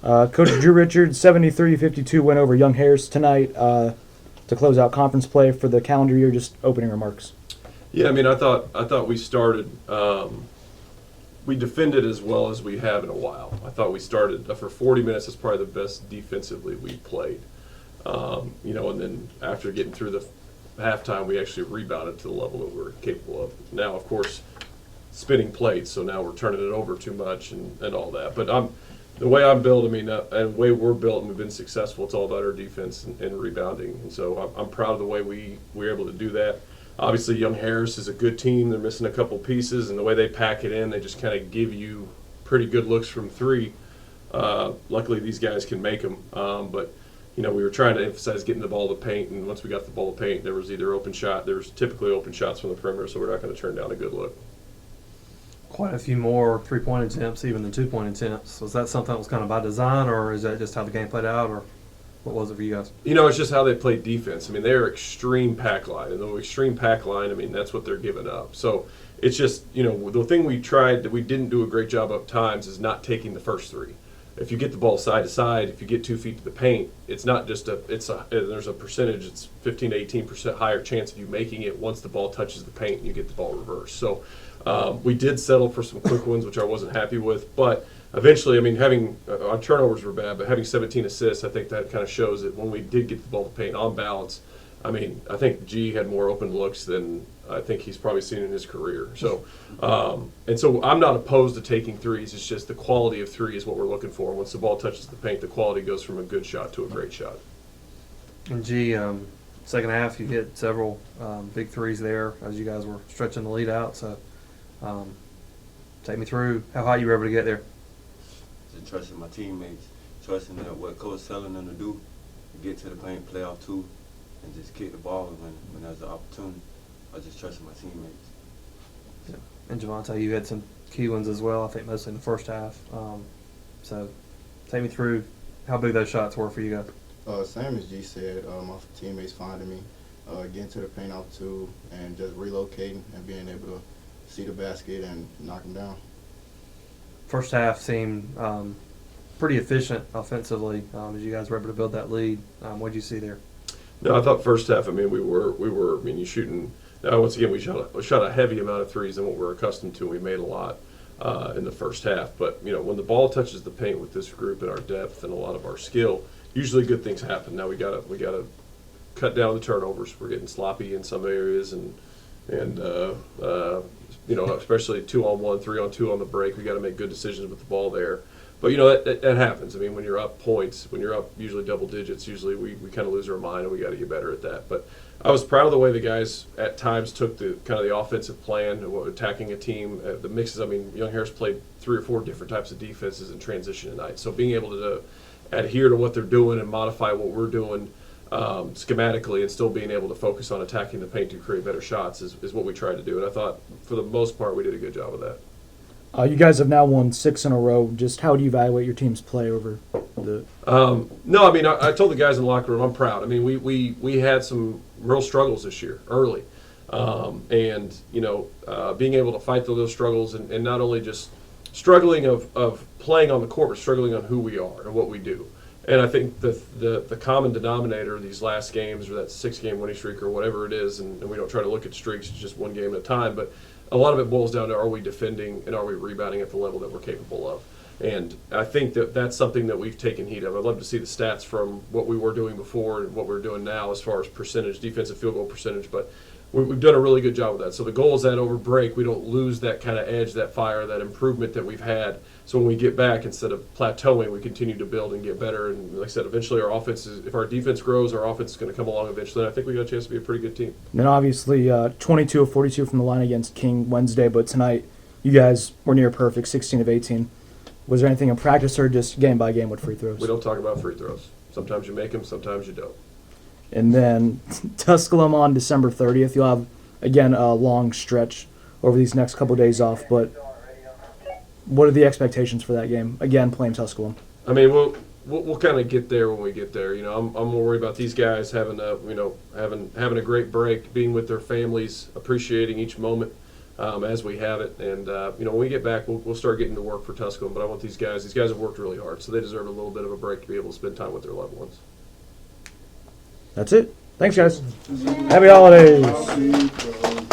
Coach Drew Richards, 73-52 win over Young Harris tonight to close out conference play for the calendar year. Just opening remarks. Yeah, I mean, I thought we started. We defended as well as we have in a while. I thought we started for 40 minutes. That's probably the best defensively we played. And then after getting through the halftime, we actually rebounded to the level that we were capable of. Now, of course, spinning plates, so now we're turning it over too much and all that. But the way I'm built, and the way we're built, and we've been successful. It's all about our defense and rebounding. And so I'm proud of the way we were able to do that. Obviously, Young Harris is a good team. They're missing a couple pieces, and the way they pack it in, they just kind of give you pretty good looks from three. Luckily, these guys can make them. But we were trying to emphasize getting the ball to paint, and once we got the ball to paint, there was either open shot. There was typically open shots from the perimeter, so we're not going to turn down a good look. Quite a few more three-point attempts, even than two-point attempts. Was that something that was kind of by design, or is that just how the game played out, or what was it for you guys? It's just how they played defense. They're extreme pack line, and the extreme pack line, that's what they're giving up. So it's just, the thing we tried that we didn't do a great job of times is not taking the first three. If you get the ball side to side, if you get 2 feet to the paint, it's not just there's a percentage, it's 15 to 18% higher chance of you making it once the ball touches the paint and you get the ball reversed. So we did settle for some quick ones, which I wasn't happy with, but eventually, having our turnovers were bad, but having 17 assists, I think that kind of shows that when we did get the ball to paint on balance, I think G had more open looks than I think he's probably seen in his career. So, so I'm not opposed to taking threes. It's just the quality of three is what we're looking for. Once the ball touches the paint, the quality goes from a good shot to a great shot. And G, second half, you hit several big threes there as you guys were stretching the lead out. So, take me through how high you were able to get there. Just trusting my teammates, trusting that what Coach telling them to do, to get to the paint, play off two, and just kick the ball when there's an opportunity. I just trusting my teammates. Yeah. And Javante, you had some key ones as well, I think mostly in the first half. So take me through how big those shots were for you guys. Same as G said, my teammates finding me, getting to the paint off two, and just relocating and being able to see the basket and knock them down. First half seemed pretty efficient offensively as you guys were able to build that lead. What did you see there? No, I thought first half, we were you're shooting. Once again, we shot a heavy amount of threes than what we're accustomed to. We made a lot in the first half. But, when the ball touches the paint with this group and our depth and a lot of our skill, usually good things happen. Now we gotta cut down the turnovers. We're getting sloppy in some areas and especially 2-on-1, 3-on-2 on the break. We got to make good decisions with the ball there. But, that happens. When you're up points, when you're up usually double digits, usually we kind of lose our mind and we got to get better at that. But I was proud of the way the guys at times took the kind of the offensive plan and attacking a team. The mixes, Young Harris played 3 or 4 different types of defenses in transition tonight. So being able to adhere to what they're doing and modify what we're doing schematically and still being able to focus on attacking the paint to create better shots is what we tried to do. And I thought for the most part we did a good job of that. You guys have now won 6 in a row. Just how do you evaluate your team's play over the? No, I told the guys in the locker room I'm proud. We had some real struggles this year early, and being able to fight through those struggles and not only just struggling of playing on the court, but struggling on who we are and what we do. And I think the common denominator of these last games, or that 6-game winning streak or whatever it is, and we don't try to look at streaks, it's just one game at a time, but a lot of it boils down to are we defending and are we rebounding at the level that we're capable of. And I think that's something that we've taken heed of. I'd love to see the stats from what we were doing before and what we're doing now as far as percentage, defensive field goal percentage, but we've done a really good job with that. So the goal is that over break we don't lose that kind of edge, that fire, that improvement that we've had. So when we get back, instead of plateauing, we continue to build and get better. And like I said, eventually our offense if our defense grows, our offense is going to come along eventually. And I think we got a chance to be a pretty good team. And then obviously 22 of 42 from the line against King Wednesday, but tonight you guys were near perfect, 16 of 18. Was there anything in practice or just game by game with free throws? We don't talk about free throws. Sometimes you make them, sometimes you don't. And then Tusculum on December 30th. You'll have, again, a long stretch over these next couple of days off. But what are the expectations for that game? Again, playing Tusculum. We'll kind of get there when we get there. I'm more worried about these guys having a great break, being with their families, appreciating each moment. as we have it. And when we get back, we'll start getting to work for Tusculum. But I want these guys. These guys have worked really hard, so they deserve a little bit of a break to be able to spend time with their loved ones. That's it. Thanks, guys. Happy holidays.